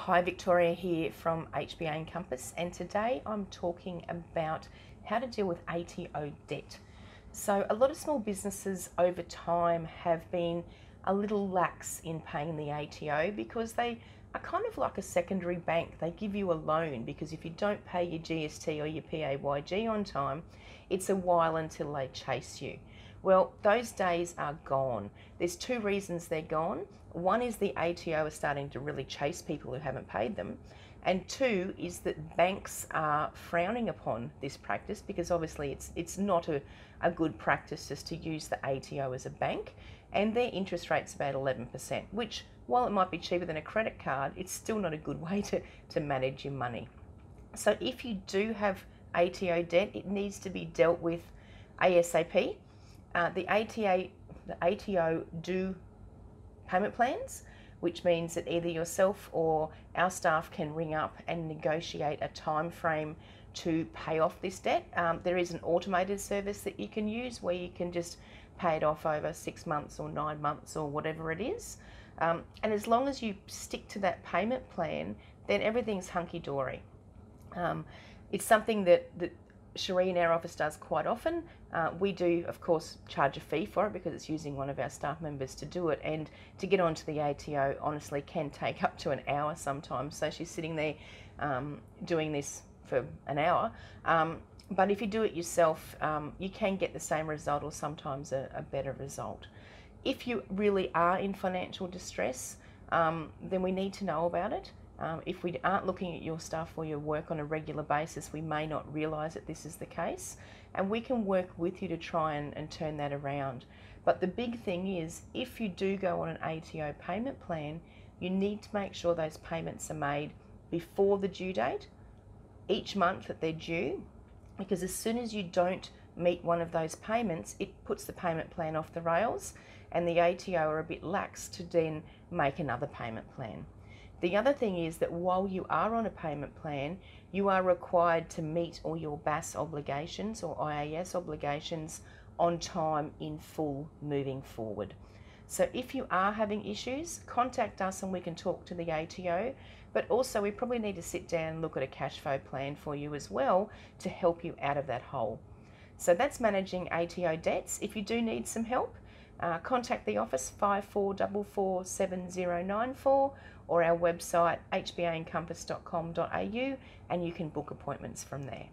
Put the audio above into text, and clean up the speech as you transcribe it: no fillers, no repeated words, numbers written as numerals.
Hi, Victoria here from HBA Encompass, and today I'm talking about how to deal with ATO debt. So a lot of small businesses over time have been a little lax in paying the ATO because they are kind of like a secondary bank. They give you a loan because if you don't pay your GST or your PAYG on time, it's a while until they chase you. Well, those days are gone. There's two reasons they're gone. One is the ATO are starting to really chase people who haven't paid them. And two is that banks are frowning upon this practice because obviously it's not a good practice just to use the ATO as a bank. And their interest rate's about 11%, which while it might be cheaper than a credit card, it's still not a good way to manage your money. So if you do have ATO debt, it needs to be dealt with ASAP. The ATO do payment plans, which means that either yourself or our staff can ring up and negotiate a time frame to pay off this debt. There is an automated service that you can use where you can just pay it off over 6 months or 9 months or whatever it is. And as long as you stick to that payment plan, then everything's hunky-dory. It's something that Cherie in our office does quite often. We do, of course, charge a fee for it because it's using one of our staff members to do it, and to get onto the ATO honestly can take up to an hour sometimes. So she's sitting there doing this for an hour. But if you do it yourself, you can get the same result or sometimes a better result. If you really are in financial distress, then we need to know about it. If we aren't looking at your stuff or your work on a regular basis, we may not realise that this is the case, and we can work with you to try and turn that around. But the big thing is, if you do go on an ATO payment plan, you need to make sure those payments are made before the due date, each month that they're due, because as soon as you don't meet one of those payments, it puts the payment plan off the rails, and the ATO are a bit lax to then make another payment plan. The other thing is that while you are on a payment plan, you are required to meet all your BAS obligations or IAS obligations on time in full moving forward. So if you are having issues, contact us and we can talk to the ATO, but also we probably need to sit down and look at a cash flow plan for you as well to help you out of that hole. So that's managing ATO debts. If you do need some help, contact the office 5444 7094 or our website hbaencompass.com.au, and you can book appointments from there.